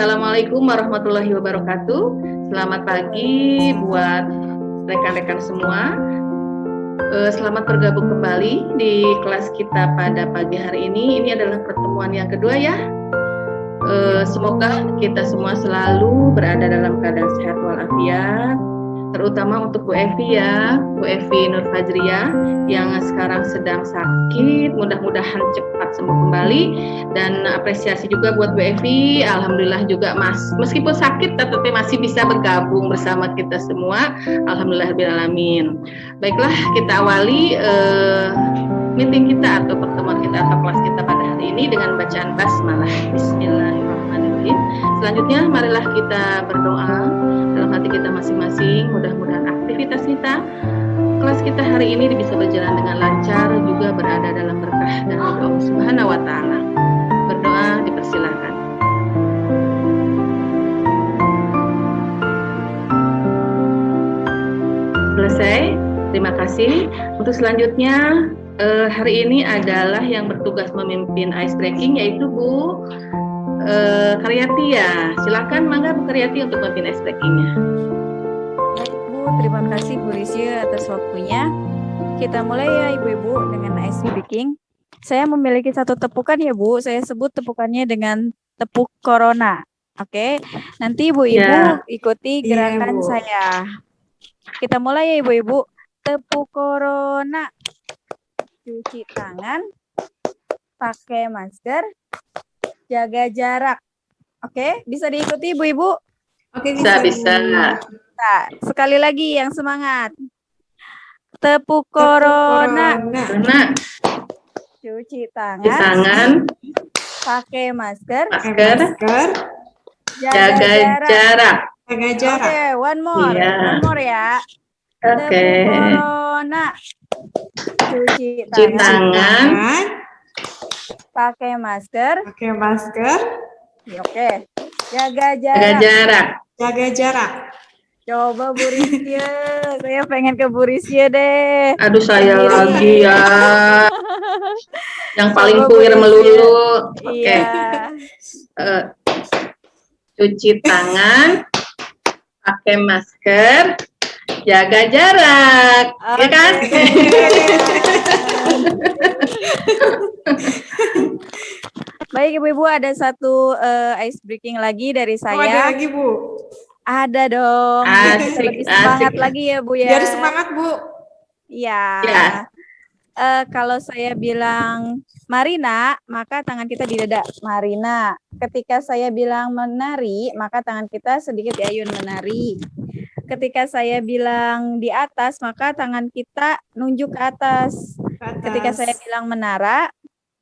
Assalamualaikum warahmatullahi wabarakatuh. Selamat pagi buat rekan-rekan semua. Selamat bergabung kembali di kelas kita pada pagi hari ini. Ini adalah pertemuan yang kedua ya. Semoga kita semua selalu berada dalam keadaan sehat walafiat. Terutama untuk Bu Evi ya, Bu Evi Nur Fajriah yang sekarang sedang sakit, mudah-mudahan cepat sembuh kembali. Dan apresiasi juga buat Bu Evi, alhamdulillah juga meskipun sakit tetapi masih bisa bergabung bersama kita semua, alhamdulillahirrahmanirrahim. Baiklah, kita awali meeting kita atau pertemuan kita atau kelas kita pada hari ini dengan bacaan basmalah. Bismillahirrahmanirrahim. Selanjutnya marilah kita berdoa dalam hati kita masing-masing. Mudah-mudahan aktivitas kita, kelas kita hari ini bisa berjalan dengan lancar, juga berada dalam berkah dan ridho Allah Subhanahu wa Ta'ala. Berdoa dipersilakan. Selesai. Terima kasih. Untuk selanjutnya hari ini adalah yang bertugas memimpin ice breaking yaitu Bu Karyati ya. Silakan mangga Bu Karyati untuk memimpin ice breakingnya. Baik Bu, terima kasih Bu Risya atas waktunya. Kita mulai ya Ibu-Ibu dengan ice breaking. Saya memiliki satu tepukan ya Bu. Saya sebut tepukannya dengan tepuk corona. Oke, nanti Ibu-Ibu ikuti gerakan saya. Kita mulai ya Ibu-Ibu. Tepuk corona. Cuci tangan. Pakai masker. Jaga jarak. Oke, bisa diikuti Ibu-Ibu? Oke, bisa. Nah, sekali lagi yang semangat. Tepuk corona. Cuci tangan. Pakai masker. Jaga jarak. Oke, one more. One more ya. Oke. Tepuk corona. Cuci tangan. Pakai masker. Oke. Jaga jarak. Coba Bu Risya. Saya pengen ke Bu Risya deh. Aduh saya lagi ya. Yang paling puir melulu. Oke. Iya. Cuci tangan. Pakai masker. Jaga jarak. Ya kan? Baik Ibu-Ibu, ada satu ice breaking lagi dari saya. Oh, ada lagi Bu? Ada dong. Lebih semangat lagi ya Bu ya. Biar semangat Bu. Iya. Ya. Kalau saya bilang Marina, maka tangan kita di dada. Marina. Ketika saya bilang menari, maka tangan kita sedikit diayun menari. Ketika saya bilang di atas, maka tangan kita nunjuk ke atas. Ketika saya bilang menara,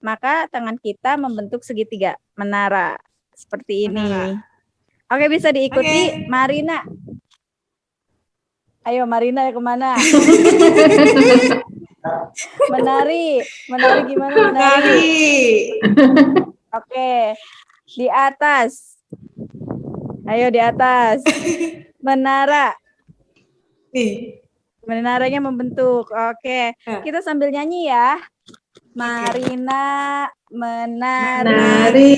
maka tangan kita membentuk segitiga. Menara. Seperti ini. Oke, bisa diikuti. Oke. Marina. Ayo Marina, kemana? Menari gimana menari? Oke, di atas. Ayo di atas. Menara. Menaranya membentuk. Ke. Kita sambil nyanyi ya. Marina menari.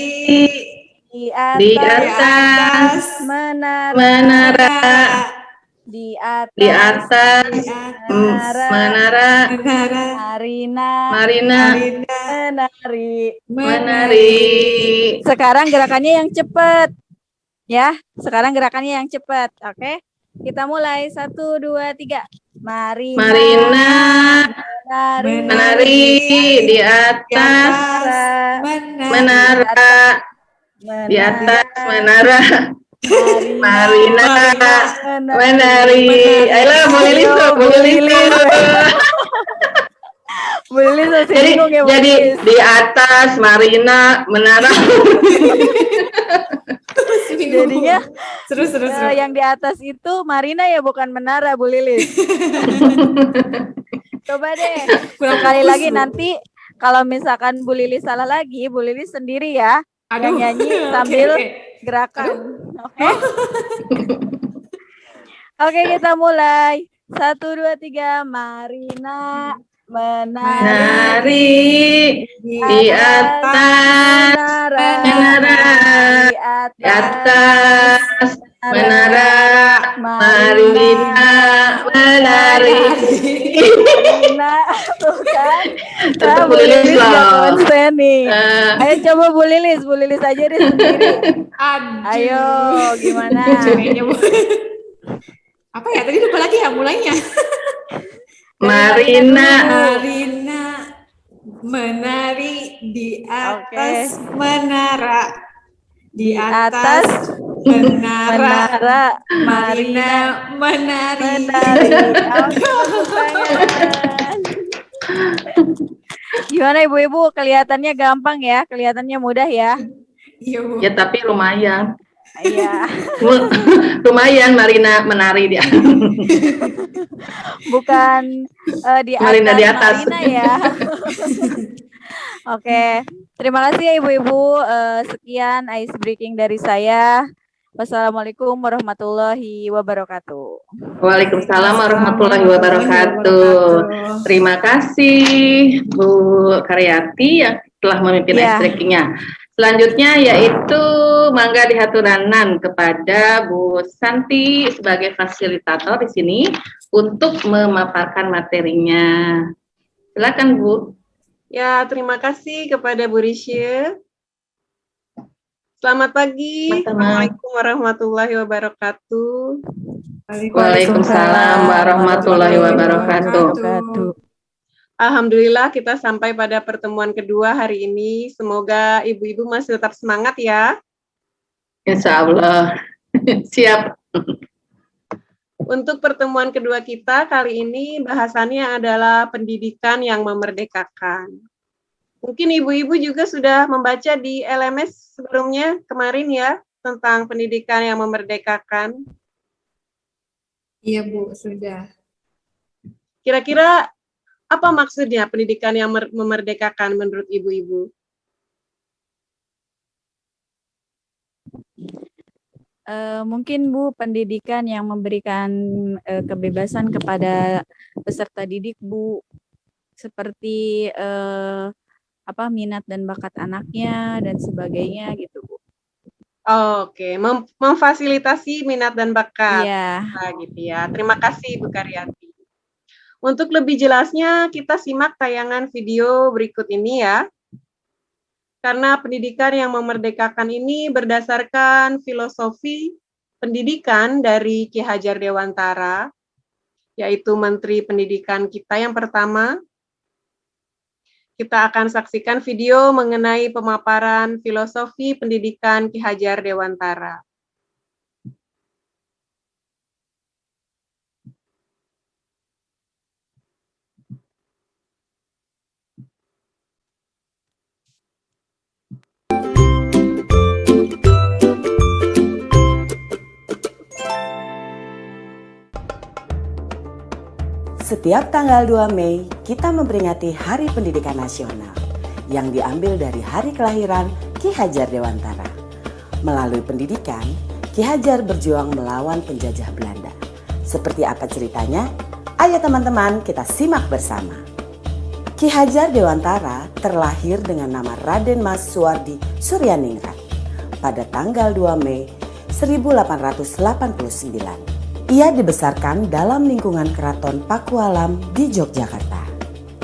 Di atas. Menara. Di atas menara. Marina menari. Sekarang gerakannya yang cepat. Ya, sekarang gerakannya yang cepat. Oke. Kita mulai 1 2 3. Marina menari di atas menara. Di atas menara. Marina menari. Ayolah Bu Lilis. Bu Lilis bingung ya Bu Jadi Lilis. di atas Marina menara. Jadinya Terus. yang di atas itu Marina ya, bukan menara Bu Lilis. Coba deh sekali lagi nanti kalau misalkan Bu Lilis salah lagi, Bu Lilis sendiri ya yang nyanyi sambil gerakan. Oke. Oke, kita mulai. 1 2 3. Marina menari Di atas menara di di atas menara Marina menari. Marina, tuh kan. Tetap Bu Bu Lilis Lilis nggak loh. konsen nih. Eh, Ayo coba Bu Lilis aja deh sendiri. Aduh. Ayo, gimana? Kayaknya apa ya? Tadi lupa lagi ya mulainya. Marina Marina menari di atas menara. Di atas menara Marina menari. Oke, tepuk tangan. Gimana ibu-ibu? Kelihatannya gampang ya? Kelihatannya mudah ya? Iya, Bu. ya, tapi lumayan. Iya. Lumayan Marina menari dia. Bukan di atas Marina di atas. Marina ya. Oke, terima kasih ya ibu-ibu. Sekian ice breaking dari saya. Wassalamualaikum warahmatullahi wabarakatuh. Waalaikumsalam warahmatullahi wabarakatuh. Terima kasih Bu Karyati yang telah memimpin ice breaking-nya. Selanjutnya yaitu mangga dihaturanan kepada Bu Santi sebagai fasilitator di sini untuk memaparkan materinya. Silakan Bu. Ya, terima kasih kepada Bu Risye. Selamat pagi. Assalamualaikum warahmatullahi wabarakatuh. Waalaikumsalam warahmatullahi wabarakatuh. Alhamdulillah kita sampai pada pertemuan kedua hari ini. Semoga ibu-ibu masih tetap semangat ya. Insya Allah. Siap. Untuk pertemuan kedua kita kali ini bahasannya adalah pendidikan yang memerdekakan. Mungkin ibu-ibu juga sudah membaca di LMS sebelumnya kemarin ya tentang pendidikan yang memerdekakan. Iya Bu, sudah. Kira-kira apa maksudnya pendidikan yang memerdekakan menurut ibu-ibu? Mungkin Bu, pendidikan yang memberikan kebebasan kepada peserta didik Bu, seperti minat dan bakat anaknya dan sebagainya gitu Bu. Oke, memfasilitasi minat dan bakat. Iya. Nah, gitu ya. Terima kasih Bu Karyati. Untuk lebih jelasnya kita simak tayangan video berikut ini ya. Karena pendidikan yang memerdekakan ini berdasarkan filosofi pendidikan dari Ki Hajar Dewantara, yaitu Menteri Pendidikan kita yang pertama. Kita akan saksikan video mengenai pemaparan filosofi pendidikan Ki Hajar Dewantara. Setiap tanggal 2 Mei, kita memperingati Hari Pendidikan Nasional yang diambil dari hari kelahiran Ki Hajar Dewantara. Melalui pendidikan, Ki Hajar berjuang melawan penjajah Belanda. Seperti apa ceritanya? Ayo teman-teman, kita simak bersama. Ki Hajar Dewantara terlahir dengan nama Raden Mas Suwardi Suryaningrat pada tanggal 2 Mei 1889. Ia dibesarkan dalam lingkungan Keraton Pakualam di Yogyakarta.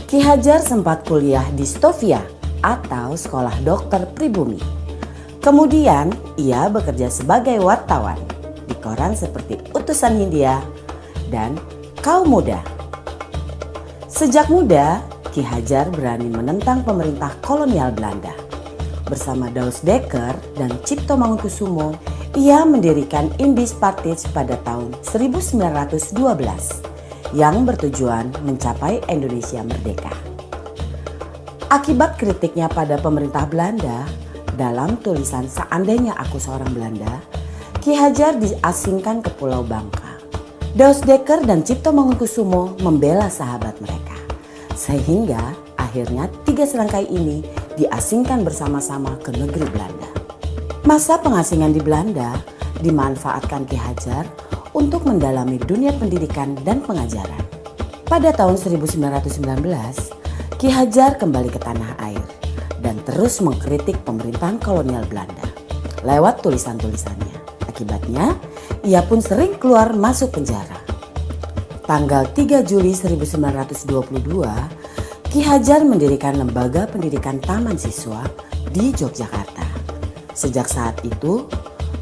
Ki Hajar sempat kuliah di Stovia atau Sekolah Dokter Pribumi. Kemudian ia bekerja sebagai wartawan di koran seperti Utusan Hindia dan Kaum Muda. Sejak muda, Ki Hajar berani menentang pemerintah kolonial Belanda. Bersama Daus Dekker dan Cipto Mangunkusumo, ia mendirikan Indis Partij pada tahun 1912 yang bertujuan mencapai Indonesia merdeka. Akibat kritiknya pada pemerintah Belanda, dalam tulisan Seandainya Aku Seorang Belanda, Ki Hajar diasingkan ke Pulau Bangka. Daus Dekker dan Cipto Mangunkusumo membela sahabat mereka, sehingga akhirnya 3 serangkai ini diasingkan bersama-sama ke negeri Belanda. Masa pengasingan di Belanda dimanfaatkan Ki Hajar untuk mendalami dunia pendidikan dan pengajaran. Pada tahun 1919, Ki Hajar kembali ke tanah air dan terus mengkritik pemerintahan kolonial Belanda lewat tulisan-tulisannya. Akibatnya, ia pun sering keluar masuk penjara. Tanggal 3 Juli 1922, Ki Hajar mendirikan lembaga pendidikan taman siswa di Yogyakarta. Sejak saat itu,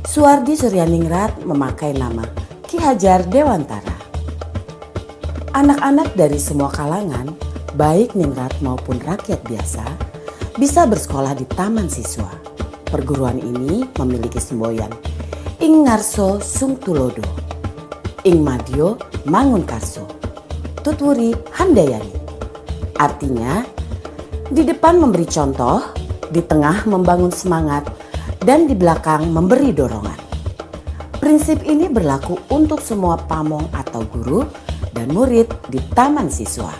Suwardi Suryaningrat memakai nama Ki Hajar Dewantara. Anak-anak dari semua kalangan, baik ningrat maupun rakyat biasa, bisa bersekolah di taman siswa. Perguruan ini memiliki semboyan Ing Ngarso Sung Tulodo, Ing Madyo Mangunkarso, Tutwuri Handayani. Artinya, di depan memberi contoh, di tengah membangun semangat, dan di belakang memberi dorongan. Prinsip ini berlaku untuk semua pamong atau guru dan murid di taman siswa.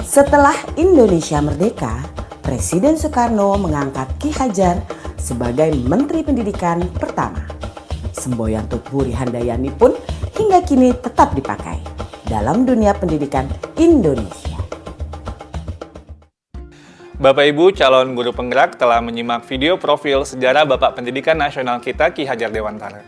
Setelah Indonesia merdeka, Presiden Soekarno mengangkat Ki Hajar sebagai Menteri Pendidikan pertama. Semboyan Tutwuri Handayani pun hingga kini tetap dipakai dalam dunia pendidikan Indonesia. Bapak Ibu calon guru penggerak telah menyimak video profil sejarah Bapak Pendidikan Nasional kita Ki Hajar Dewantara.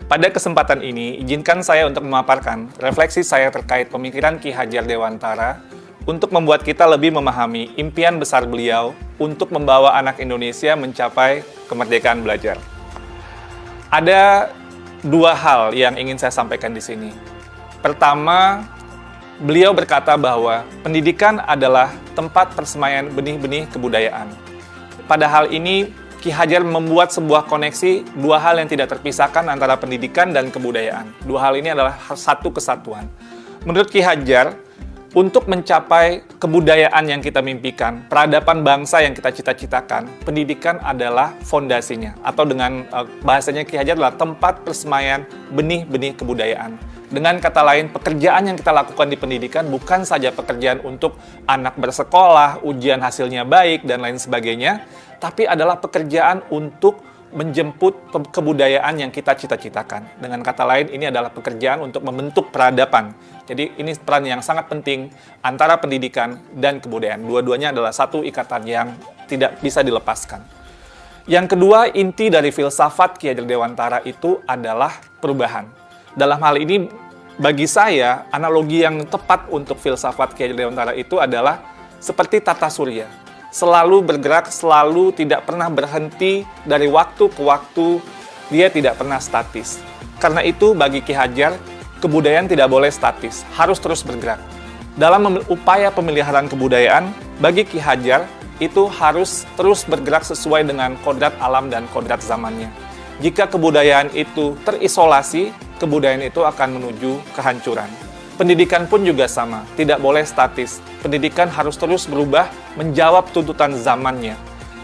Pada kesempatan ini, izinkan saya untuk memaparkan refleksi saya terkait pemikiran Ki Hajar Dewantara untuk membuat kita lebih memahami impian besar beliau untuk membawa anak Indonesia mencapai kemerdekaan belajar. Ada dua hal yang ingin saya sampaikan di sini. Pertama, beliau berkata bahwa pendidikan adalah tempat persemaian benih-benih kebudayaan. Pada hal ini, Ki Hajar membuat sebuah koneksi dua hal yang tidak terpisahkan antara pendidikan dan kebudayaan. Dua hal ini adalah satu kesatuan. Menurut Ki Hajar, untuk mencapai kebudayaan yang kita mimpikan, peradaban bangsa yang kita cita-citakan, pendidikan adalah fondasinya. Atau dengan bahasanya Ki Hajar adalah tempat persemaian benih-benih kebudayaan. Dengan kata lain, pekerjaan yang kita lakukan di pendidikan bukan saja pekerjaan untuk anak bersekolah, ujian hasilnya baik, dan lain sebagainya, tapi adalah pekerjaan untuk menjemput kebudayaan yang kita cita-citakan. Dengan kata lain, ini adalah pekerjaan untuk membentuk peradaban. Jadi ini peran yang sangat penting antara pendidikan dan kebudayaan. Dua-duanya adalah satu ikatan yang tidak bisa dilepaskan. Yang kedua, inti dari filsafat Ki Hajar Dewantara itu adalah perubahan. Dalam hal ini, bagi saya, analogi yang tepat untuk filsafat Ki Hajar Dewantara itu adalah seperti tata surya. Selalu bergerak, selalu tidak pernah berhenti, dari waktu ke waktu, dia tidak pernah statis. Karena itu, bagi Ki Hajar, kebudayaan tidak boleh statis, harus terus bergerak. Dalam upaya pemeliharaan kebudayaan, bagi Ki Hajar, itu harus terus bergerak sesuai dengan kodrat alam dan kodrat zamannya. Jika kebudayaan itu terisolasi, kebudayaan itu akan menuju kehancuran. Pendidikan pun juga sama, tidak boleh statis. Pendidikan harus terus berubah, menjawab tuntutan zamannya.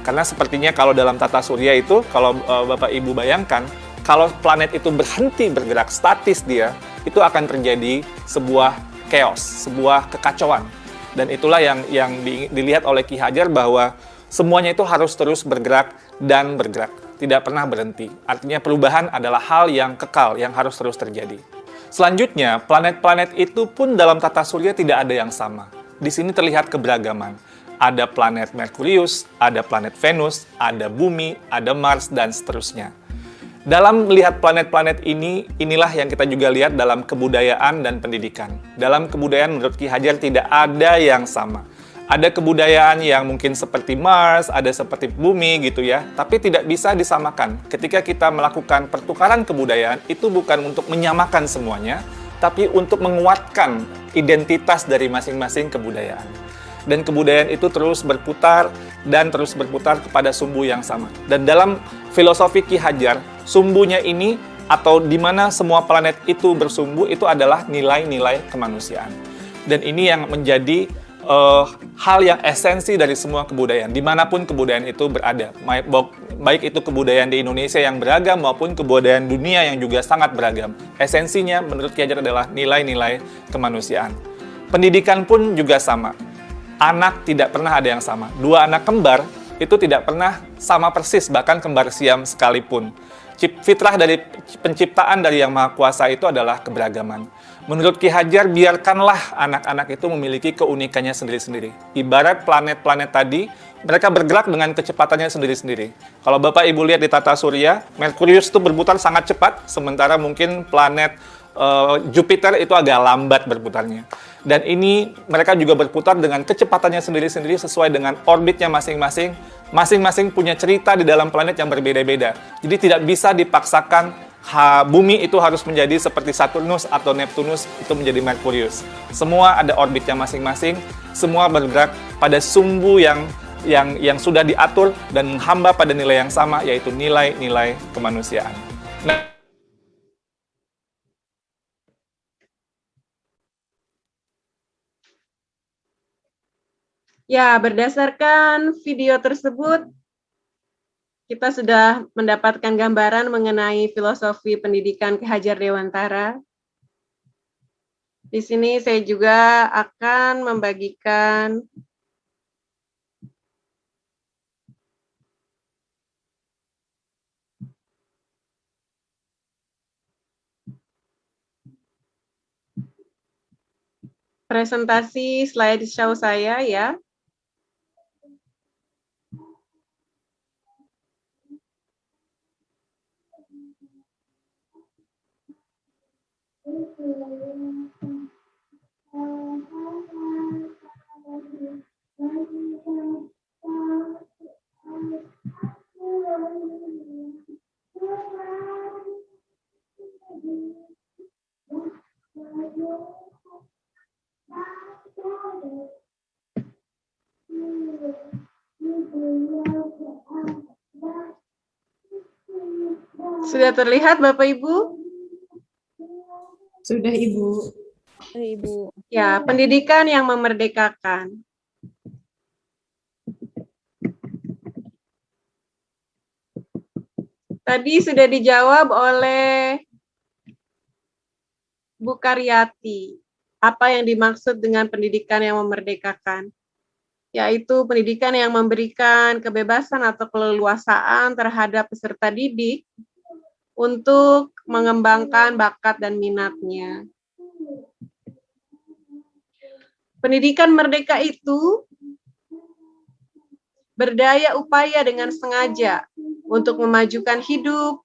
Karena sepertinya kalau dalam tata surya itu, kalau Bapak Ibu bayangkan, kalau planet itu berhenti bergerak, statis dia, itu akan terjadi sebuah chaos, sebuah kekacauan. Dan itulah yang dilihat oleh Ki Hajar bahwa semuanya itu harus terus bergerak dan bergerak, tidak pernah berhenti. Artinya perubahan adalah hal yang kekal, yang harus terus terjadi. Selanjutnya, planet-planet itu pun dalam tata surya tidak ada yang sama. Di sini terlihat keberagaman. Ada planet Merkurius, ada planet Venus, ada Bumi, ada Mars, dan seterusnya. Dalam melihat planet-planet ini, inilah yang kita juga lihat dalam kebudayaan dan pendidikan. Dalam kebudayaan menurut Ki Hajar tidak ada yang sama. Ada kebudayaan yang mungkin seperti Mars, ada seperti Bumi gitu ya, tapi tidak bisa disamakan. Ketika kita melakukan pertukaran kebudayaan, itu bukan untuk menyamakan semuanya, tapi untuk menguatkan identitas dari masing-masing kebudayaan. Dan kebudayaan itu terus berputar dan terus berputar kepada sumbu yang sama. Dan dalam filosofi Ki Hajar, sumbunya ini atau di mana semua planet itu bersumbu itu adalah nilai-nilai kemanusiaan. Dan ini yang menjadi hal yang esensi dari semua kebudayaan, dimanapun kebudayaan itu berada. Baik itu kebudayaan di Indonesia yang beragam maupun kebudayaan dunia yang juga sangat beragam. Esensinya menurut Ki Hajar adalah nilai-nilai kemanusiaan. Pendidikan pun juga sama. Anak tidak pernah ada yang sama. Dua anak kembar itu tidak pernah sama persis, bahkan kembar siam sekalipun. Fitrah dari penciptaan dari Yang Maha Kuasa itu adalah keberagaman. Menurut Ki Hajar, biarkanlah anak-anak itu memiliki keunikannya sendiri-sendiri. Ibarat planet-planet tadi, mereka bergerak dengan kecepatannya sendiri-sendiri. Kalau Bapak Ibu lihat di tata surya, Merkurius itu berputar sangat cepat, sementara mungkin planet Jupiter itu agak lambat berputarnya. Dan ini mereka juga berputar dengan kecepatannya sendiri-sendiri sesuai dengan orbitnya masing-masing. Masing-masing punya cerita di dalam planet yang berbeda-beda. Jadi tidak bisa dipaksakan bumi itu harus menjadi seperti Saturnus atau Neptunus itu menjadi Merkurius. Semua ada orbitnya masing-masing, semua bergerak pada sumbu yang sudah diatur dan menghamba pada nilai yang sama, yaitu nilai-nilai kemanusiaan. Nah, ya, berdasarkan video tersebut, kita sudah mendapatkan gambaran mengenai filosofi pendidikan Ki Hajar Dewantara. Di sini saya juga akan membagikan presentasi slideshow saya ya. Sudah terlihat Bapak Ibu? Sudah, Ibu. Ibu. Ya, pendidikan yang memerdekakan. Tadi sudah dijawab oleh Bu Karyati. Apa yang dimaksud dengan pendidikan yang memerdekakan? Yaitu pendidikan yang memberikan kebebasan atau keleluasaan terhadap peserta didik untuk mengembangkan bakat dan minatnya. Pendidikan merdeka itu berdaya upaya dengan sengaja untuk memajukan hidup,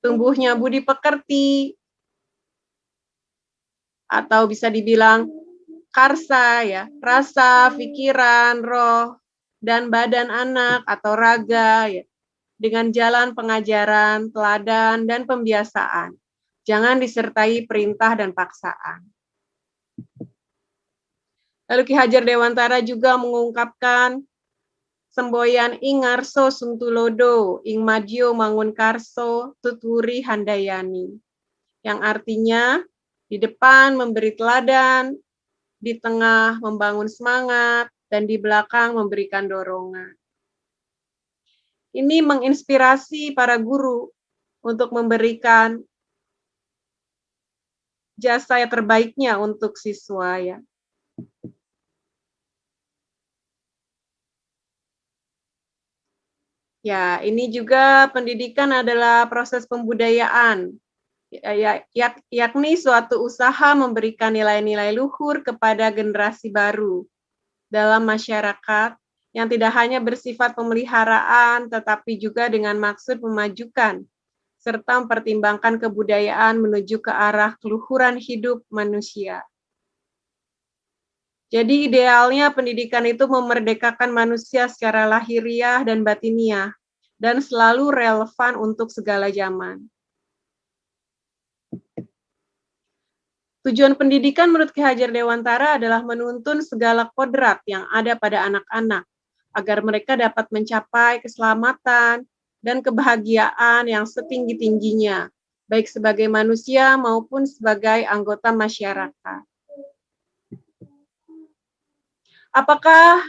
tumbuhnya budi pekerti, atau bisa dibilang karsa ya, rasa, pikiran, roh, dan badan anak atau raga ya, dengan jalan pengajaran, teladan, dan pembiasaan. Jangan disertai perintah dan paksaan. Lalu Ki Hajar Dewantara juga mengungkapkan semboyan ing ngarso sungtulodo, ing madyo mangun karso, tuturi handayani. Yang artinya, di depan memberi teladan, di tengah membangun semangat, dan di belakang memberikan dorongan. Ini menginspirasi para guru untuk memberikan jasa yang terbaiknya untuk siswa ya. Ya, ini juga pendidikan adalah proses pembudayaan, yakni suatu usaha memberikan nilai-nilai luhur kepada generasi baru dalam masyarakat yang tidak hanya bersifat pemeliharaan, tetapi juga dengan maksud memajukan, serta mempertimbangkan kebudayaan menuju ke arah keluhuran hidup manusia. Jadi idealnya pendidikan itu memerdekakan manusia secara lahiriah dan batiniah, dan selalu relevan untuk segala zaman. Tujuan pendidikan menurut Ki Hajar Dewantara adalah menuntun segala kodrat yang ada pada anak-anak, agar mereka dapat mencapai keselamatan dan kebahagiaan yang setinggi-tingginya, baik sebagai manusia maupun sebagai anggota masyarakat. Apakah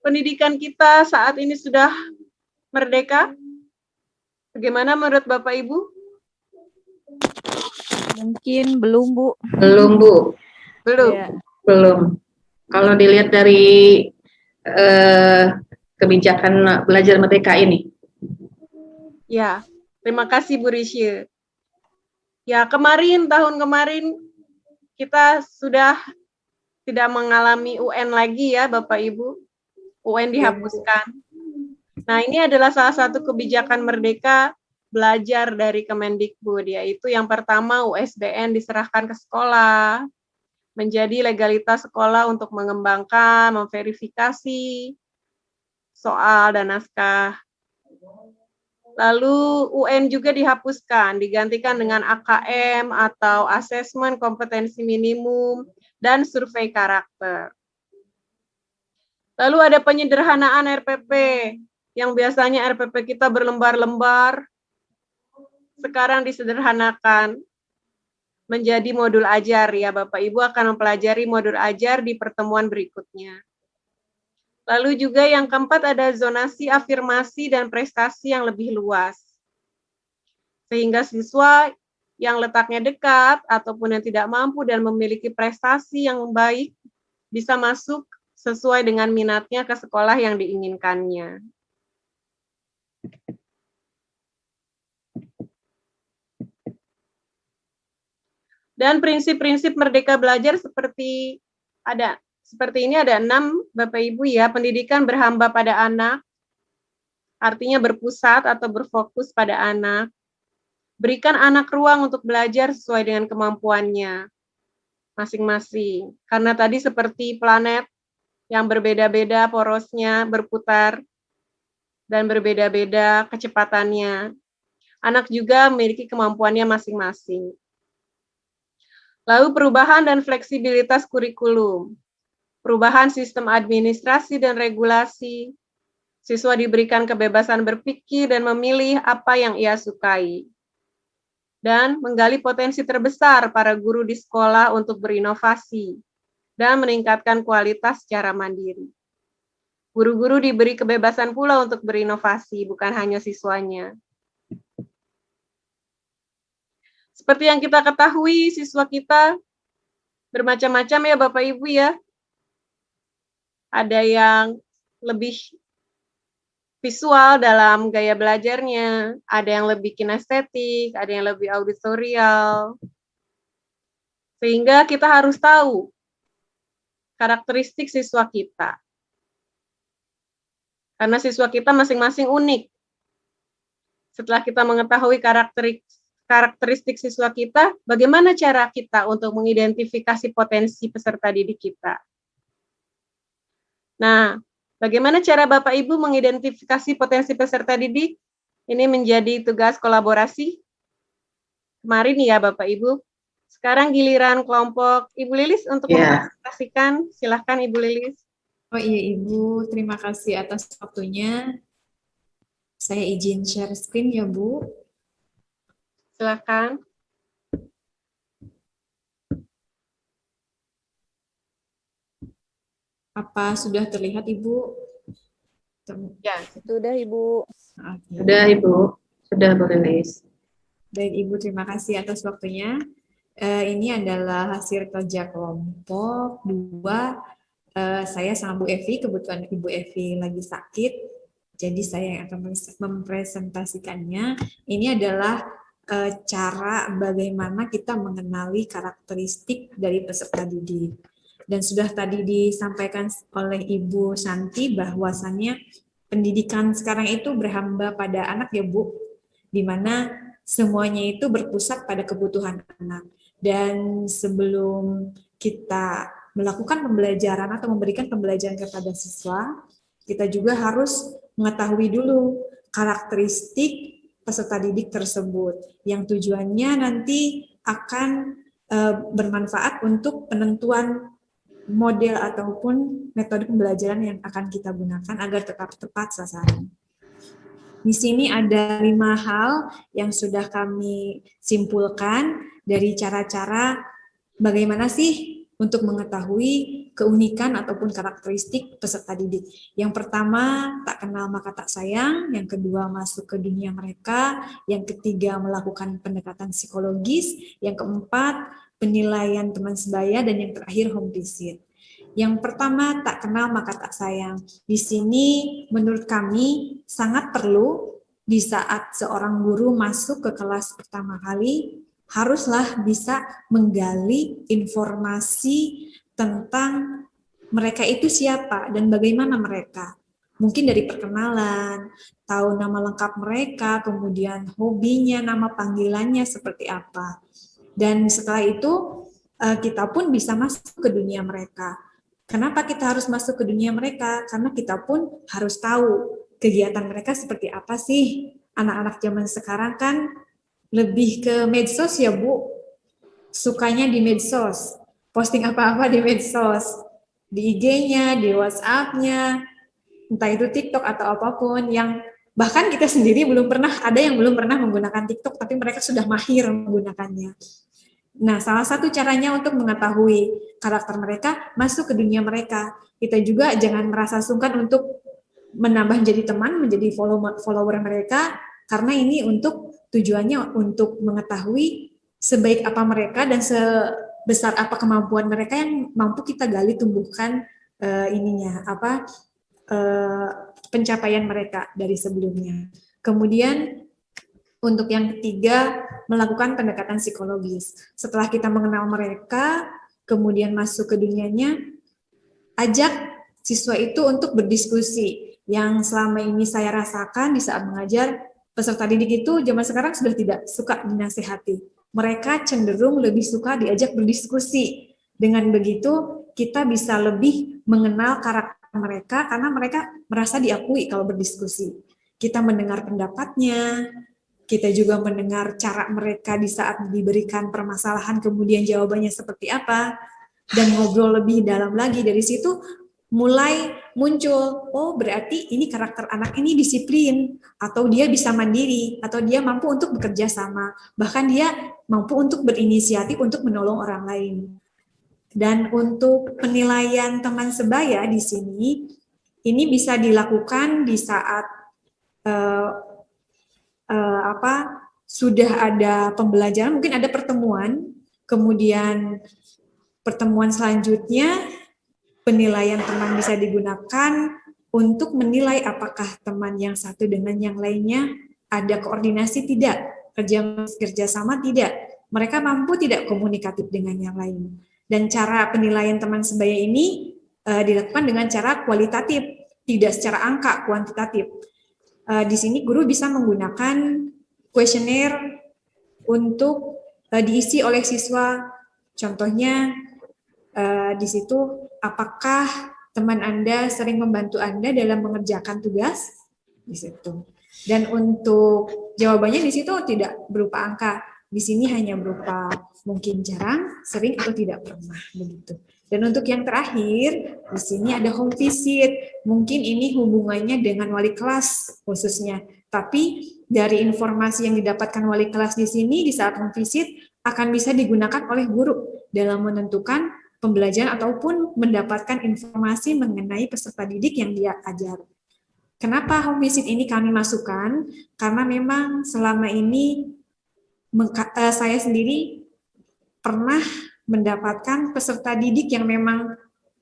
pendidikan kita saat ini sudah merdeka? Bagaimana menurut Bapak Ibu? Mungkin belum, Bu. Belum, Bu. Belum. Ya. Belum. Kalau dilihat dari kebijakan belajar merdeka ini. Ya, Terima kasih Bu Risye. Ya, tahun kemarin kita sudah tidak mengalami UN lagi ya Bapak Ibu. UN dihapuskan. Nah, ini adalah salah satu kebijakan Merdeka Belajar dari Kemendikbud, yaitu yang pertama USBN diserahkan ke sekolah, menjadi legalitas sekolah untuk mengembangkan, memverifikasi soal dan naskah. Lalu UN juga dihapuskan, digantikan dengan AKM atau Asesmen Kompetensi Minimum dan Survei Karakter. Lalu ada penyederhanaan RPP, yang biasanya RPP kita berlembar-lembar, sekarang disederhanakan menjadi modul ajar ya. Bapak Ibu akan mempelajari modul ajar di pertemuan berikutnya. Lalu juga yang keempat ada zonasi, afirmasi, dan prestasi yang lebih luas. Sehingga siswa yang letaknya dekat ataupun yang tidak mampu dan memiliki prestasi yang baik bisa masuk sesuai dengan minatnya ke sekolah yang diinginkannya. Dan prinsip-prinsip Merdeka Belajar seperti ini ada 6 Bapak Ibu ya. Pendidikan berhamba pada anak, artinya berpusat atau berfokus pada anak. Berikan anak ruang untuk belajar sesuai dengan kemampuannya masing-masing. Karena tadi seperti planet yang berbeda-beda porosnya, berputar, dan berbeda-beda kecepatannya. Anak juga memiliki kemampuannya masing-masing. Lalu perubahan dan fleksibilitas kurikulum. Perubahan sistem administrasi dan regulasi. Siswa diberikan kebebasan berpikir dan memilih apa yang ia sukai. Dan menggali potensi terbesar para guru di sekolah untuk berinovasi dan meningkatkan kualitas secara mandiri. Guru-guru diberi kebebasan pula untuk berinovasi, bukan hanya siswanya. Seperti yang kita ketahui, siswa kita bermacam-macam ya Bapak Ibu ya. Ada yang lebih visual dalam gaya belajarnya, ada yang lebih kinestetik, ada yang lebih auditorial. Sehingga kita harus tahu karakteristik siswa kita. Karena siswa kita masing-masing unik. Setelah kita mengetahui karakteristik siswa kita, bagaimana cara kita untuk mengidentifikasi potensi peserta didik kita? Nah, bagaimana cara Bapak Ibu mengidentifikasi potensi peserta didik? Ini menjadi tugas kolaborasi kemarin ya Bapak Ibu. Sekarang giliran kelompok Ibu Lilis untuk mempresentasikan. Silahkan Ibu Lilis. Oh iya Ibu, terima kasih atas waktunya. Saya izin share screen ya Bu. Silahkan. Apa sudah terlihat Ibu? Ya, Sudah Ibu. Oke. Sudah Ibu, sudah Bu Lilis. Baik Ibu, terima kasih atas waktunya. Ini adalah hasil kerja kelompok 2. Saya sama Bu Evi, kebetulan Ibu Evi lagi sakit, jadi saya yang akan mempresentasikannya. Ini adalah cara bagaimana kita mengenali karakteristik dari peserta didik. Dan sudah tadi disampaikan oleh Ibu Santi bahwasannya pendidikan sekarang itu berhamba pada anak ya Bu, di mana semuanya itu berpusat pada kebutuhan anak. Dan sebelum kita melakukan pembelajaran atau memberikan pembelajaran kepada siswa, kita juga harus mengetahui dulu karakteristik peserta didik tersebut, yang tujuannya nanti akan bermanfaat untuk penentuan model ataupun metode pembelajaran yang akan kita gunakan agar tetap tepat sasaran. Di sini ada 5 hal yang sudah kami simpulkan dari cara-cara bagaimana sih untuk mengetahui keunikan ataupun karakteristik peserta didik. Yang pertama, tak kenal maka tak sayang. Yang kedua, masuk ke dunia mereka. Yang ketiga, melakukan pendekatan psikologis. Yang keempat, penilaian teman sebaya. Dan yang terakhir, home visit. Yang pertama, tak kenal maka tak sayang. Di sini menurut kami sangat perlu di saat seorang guru masuk ke kelas pertama kali, haruslah bisa menggali informasi tentang mereka itu siapa dan bagaimana mereka. Mungkin dari perkenalan, tahu nama lengkap mereka, kemudian hobinya, nama panggilannya seperti apa. Dan setelah itu kita pun bisa masuk ke dunia mereka. Kenapa kita harus masuk ke dunia mereka? Karena kita pun harus tahu kegiatan mereka seperti apa sih. Anak-anak zaman sekarang kan lebih ke medsos ya Bu, sukanya di medsos, posting apa-apa di medsos, di IG-nya, di WhatsApp-nya, entah itu TikTok atau apapun, yang bahkan kita sendiri ada yang belum pernah menggunakan TikTok, tapi mereka sudah mahir menggunakannya. Nah, salah satu caranya untuk mengetahui karakter mereka, masuk ke dunia mereka. Kita juga jangan merasa sungkan untuk menambah jadi teman, menjadi follower mereka, karena ini tujuannya untuk mengetahui sebaik apa mereka dan sebesar apa kemampuan mereka yang mampu kita gali, tumbuhkan pencapaian mereka dari sebelumnya. Kemudian untuk yang ketiga, melakukan pendekatan psikologis. Setelah kita mengenal mereka, kemudian masuk ke dunianya, ajak siswa itu untuk berdiskusi. Yang selama ini saya rasakan di saat mengajar, peserta didik itu zaman sekarang sudah tidak suka dinasihati. Mereka cenderung lebih suka diajak berdiskusi. Dengan begitu, kita bisa lebih mengenal karakter mereka karena mereka merasa diakui kalau berdiskusi. Kita mendengar pendapatnya, kita juga mendengar cara mereka di saat diberikan permasalahan, kemudian jawabannya seperti apa, dan ngobrol lebih dalam lagi. Dari situ mulai muncul, oh berarti ini karakter anak ini disiplin, atau dia bisa mandiri, atau dia mampu untuk bekerja sama, bahkan dia mampu untuk berinisiatif untuk menolong orang lain. Dan untuk penilaian teman sebaya di sini, ini bisa dilakukan di saat sudah ada pembelajaran, mungkin ada pertemuan, kemudian pertemuan selanjutnya penilaian teman bisa digunakan untuk menilai apakah teman yang satu dengan yang lainnya ada koordinasi tidak, kerja sama tidak, mereka mampu tidak komunikatif dengan yang lain. Dan cara penilaian teman sebaya ini dilakukan dengan cara kualitatif, tidak secara angka, kuantitatif. Di sini guru bisa menggunakan kuesioner untuk diisi oleh siswa. Contohnya di situ, apakah teman Anda sering membantu Anda dalam mengerjakan tugas? Di situ. Dan untuk jawabannya di situ tidak berupa angka. Di sini hanya berupa mungkin jarang, sering, atau tidak pernah begitu. Dan untuk yang terakhir, di sini ada home visit. Mungkin ini hubungannya dengan wali kelas khususnya. Tapi dari informasi yang didapatkan wali kelas di sini di saat home visit akan bisa digunakan oleh guru dalam menentukan pembelajaran ataupun mendapatkan informasi mengenai peserta didik yang dia ajar. Kenapa home visit ini kami masukkan? Karena memang selama ini saya sendiri pernah mendapatkan peserta didik yang memang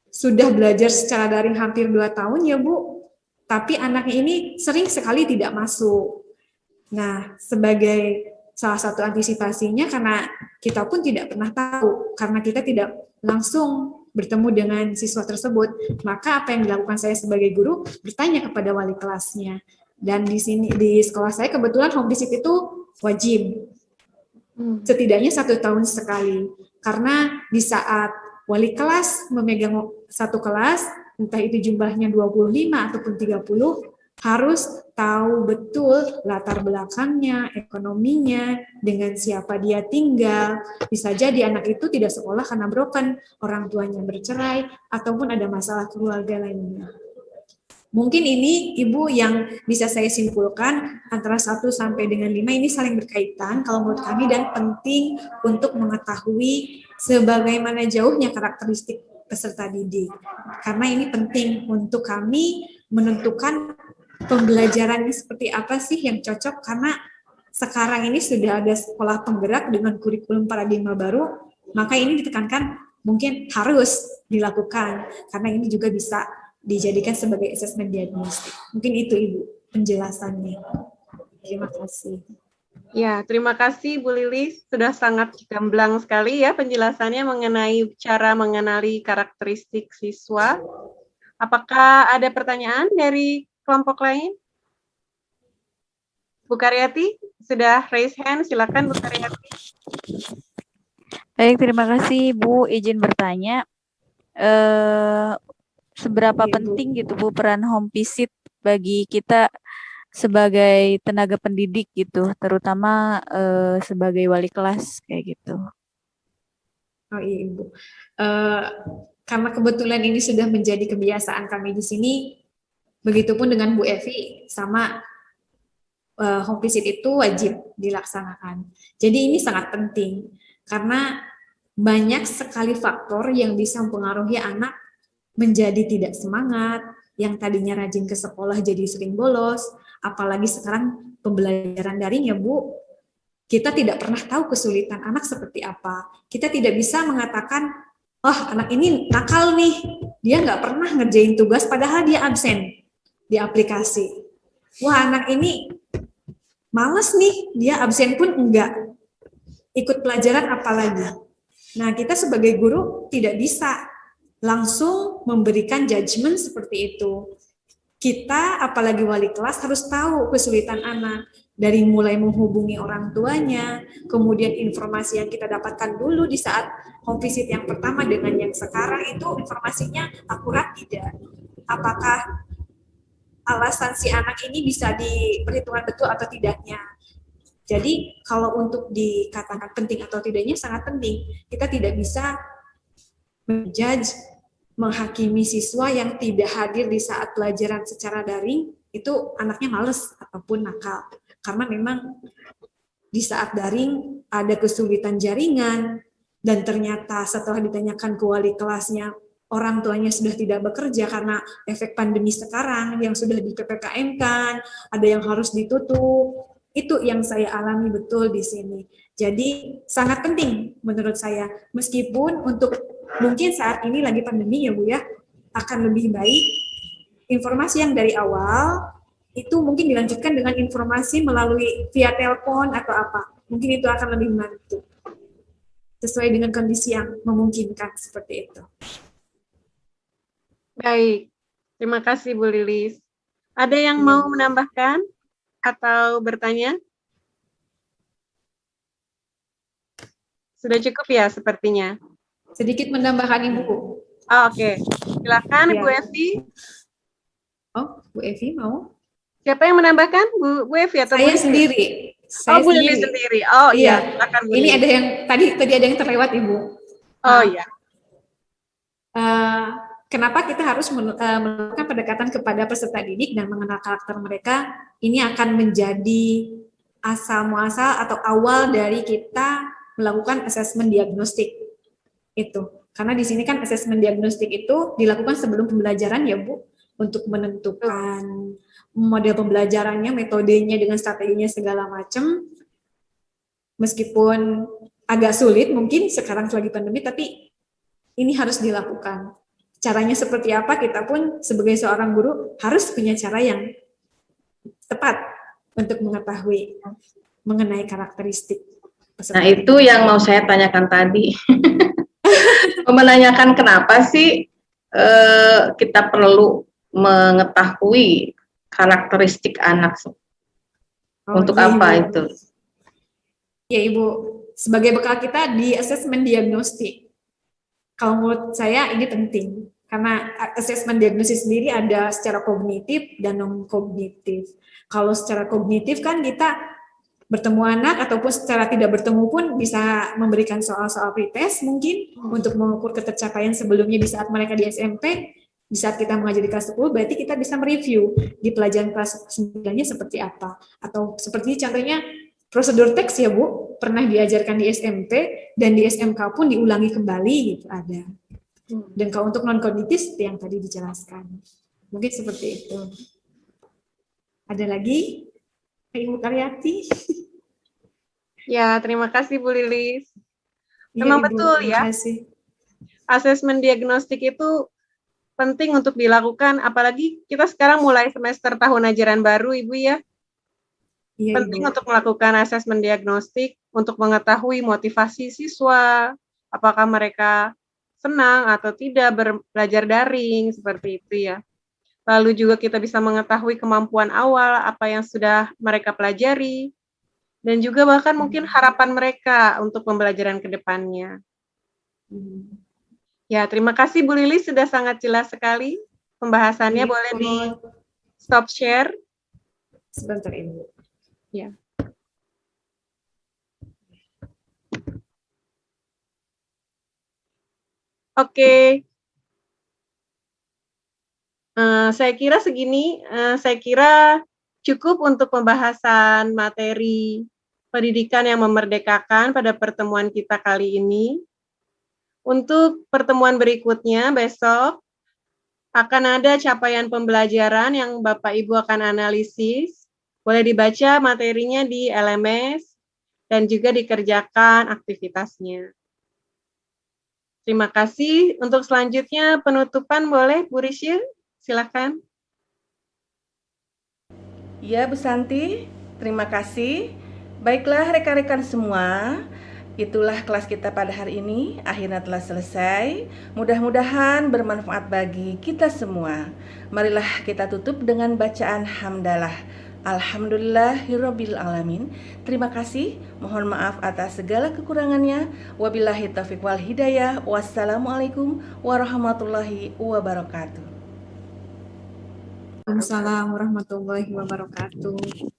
sudah belajar secara daring hampir 2 tahun ya Bu, tapi anaknya ini sering sekali tidak masuk. Nah, sebagai salah satu antisipasinya, karena kita pun tidak pernah tahu, karena kita tidak langsung bertemu dengan siswa tersebut, maka apa yang dilakukan saya sebagai guru, bertanya kepada wali kelasnya. Dan di sini di sekolah saya kebetulan home visit itu wajib, setidaknya 1 tahun sekali. Karena di saat wali kelas memegang satu kelas, entah itu jumlahnya 25 ataupun 30, harus tahu betul latar belakangnya, ekonominya, dengan siapa dia tinggal. Bisa jadi anak itu tidak sekolah karena broken, orang tuanya bercerai, ataupun ada masalah keluarga lainnya. Mungkin ini Ibu yang bisa saya simpulkan antara 1 sampai dengan 5 ini saling berkaitan kalau menurut kami, dan penting untuk mengetahui sebagaimana jauhnya karakteristik peserta didik. Karena ini penting untuk kami menentukan pembelajarannya seperti apa sih yang cocok, karena sekarang ini sudah ada sekolah penggerak dengan kurikulum paradigma baru, maka ini ditekankan mungkin harus dilakukan, karena ini juga bisa dijadikan sebagai asesmen diagnostik. Mungkin itu Ibu penjelasannya. Terima kasih. Ya, terima kasih Bu Lilis. Sudah sangat gamblang sekali ya penjelasannya mengenai cara mengenali karakteristik siswa. Apakah ada pertanyaan dari kelompok lain? Bu Karyati, sudah raise hand, silakan Bu Karyati. Baik, terima kasih Bu. Izin bertanya, seberapa Iya, Bu. penting gitu Bu peran home visit bagi kita sebagai tenaga pendidik gitu, terutama sebagai wali kelas kayak gitu. Oh iya Ibu. Karena kebetulan ini sudah menjadi kebiasaan kami di sini, begitupun dengan Bu Evi, sama home visit itu wajib dilaksanakan. Jadi ini sangat penting karena banyak sekali faktor yang bisa mempengaruhi anak menjadi tidak semangat, yang tadinya rajin ke sekolah jadi sering bolos, apalagi sekarang pembelajaran daring ya Bu. Kita tidak pernah tahu kesulitan anak seperti apa. Kita tidak bisa mengatakan, oh anak ini nakal nih, dia nggak pernah ngerjain tugas padahal dia absen di aplikasi. Wah anak ini males nih, dia absen pun enggak ikut pelajaran apalagi. Nah kita sebagai guru tidak bisa langsung memberikan judgement seperti itu. Kita apalagi wali kelas harus tahu kesulitan anak. Dari mulai menghubungi orang tuanya, kemudian informasi yang kita dapatkan dulu di saat home visit yang pertama dengan yang sekarang itu informasinya akurat tidak. Apakah alasan si anak ini bisa diperhitungkan betul atau tidaknya. Jadi kalau untuk dikatakan penting atau tidaknya sangat penting. Kita tidak bisa menjudge, menghakimi siswa yang tidak hadir di saat pelajaran secara daring, itu anaknya males ataupun nakal. Karena memang di saat daring ada kesulitan jaringan, dan ternyata setelah ditanyakan ke wali kelasnya, orang tuanya sudah tidak bekerja karena efek pandemi sekarang yang sudah di PPKM-kan, ada yang harus ditutup. Itu yang saya alami betul di sini. Jadi sangat penting menurut saya, meskipun untuk mungkin saat ini lagi pandemi ya Bu ya, akan lebih baik informasi yang dari awal itu mungkin dilanjutkan dengan informasi melalui via telepon atau apa. Mungkin itu akan lebih membantu. Sesuai dengan kondisi yang memungkinkan seperti itu. Baik, terima kasih Bu Lilis. Ada yang mau menambahkan atau bertanya? Sudah cukup ya sepertinya. Sedikit menambahkan Ibu. Oh, oke. Silakan Ya. Bu Evi. Oh, Bu Evi mau? Siapa yang menambahkan? Bu Evi atau Saya Bu Lilis? sendiri. Oh, Bu Lilis sendiri. Oh iya, silakan Bu Ini Lilis. ada yang tadi ada yang terlewat Ibu. Oh iya. Kenapa kita harus melakukan pendekatan kepada peserta didik dan mengenal karakter mereka? Ini akan menjadi asal muasal atau awal dari kita melakukan asesmen diagnostik itu. Karena di sini kan asesmen diagnostik itu dilakukan sebelum pembelajaran ya Bu, untuk menentukan model pembelajarannya, metodenya dengan strateginya segala macam. Meskipun agak sulit mungkin sekarang lagi pandemi, tapi ini harus dilakukan. Caranya seperti apa, kita pun sebagai seorang guru harus punya cara yang tepat untuk mengetahui mengenai karakteristik peserta. Nah, itu yang mau saya tanyakan tadi. Menanyakan kenapa sih kita perlu mengetahui karakteristik anak. Untuk iya, apa Ibu. itu? Ya Ibu, sebagai bekal kita di asesmen diagnostik. Kalau menurut saya ini penting, karena asesmen diagnosis sendiri ada secara kognitif dan non-kognitif. Kalau secara kognitif kan kita bertemu anak ataupun secara tidak bertemu pun bisa memberikan soal-soal pretest mungkin untuk mengukur ketercapaian sebelumnya di saat mereka di SMP, di saat kita mengajar di kelas 10, berarti kita bisa mereview di pelajaran kelas 9-nya seperti apa. Atau seperti contohnya prosedur teks ya Bu, pernah diajarkan di SMP dan di SMK pun diulangi kembali gitu ada. Dan kalau untuk non kognitif yang tadi dijelaskan, mungkin seperti itu. Ada lagi, Ibu Karyati? Ya, terima kasih Bu Lilis. Iya, Memang Ibu, betul ya. terima kasih. Asesmen diagnostik itu penting untuk dilakukan, apalagi kita sekarang mulai semester tahun ajaran baru, Ibu ya. Iya, Penting Ibu. untuk melakukan asesmen diagnostik untuk mengetahui motivasi siswa, apakah mereka senang atau tidak belajar daring, seperti itu ya. Lalu juga kita bisa mengetahui kemampuan awal, apa yang sudah mereka pelajari, dan juga bahkan mungkin harapan mereka untuk pembelajaran ke depannya. Ya, terima kasih Bu Lili, sudah sangat jelas sekali pembahasannya. Iya, Boleh Bu. di stop share. Sebentar, Ibu. Ya. Oke. Saya kira segini, saya kira cukup untuk pembahasan materi pendidikan yang memerdekakan pada pertemuan kita kali ini. Untuk pertemuan berikutnya besok akan ada capaian pembelajaran yang Bapak Ibu akan analisis. Boleh dibaca materinya di LMS dan juga dikerjakan aktivitasnya. Terima kasih. Untuk selanjutnya penutupan boleh Bu Risya, silakan. Ya, Bu Santi, terima kasih. Baiklah rekan-rekan semua, itulah kelas kita pada hari ini, akhirnya telah selesai. Mudah-mudahan bermanfaat bagi kita semua. Marilah kita tutup dengan bacaan hamdalah. Alhamdulillahirabbil alamin. Terima kasih. Mohon maaf atas segala kekurangannya. Wabillahi taufiq wal hidayah. Wassalamualaikum warahmatullahi wabarakatuh. Waalaikumsalam warahmatullahi wabarakatuh.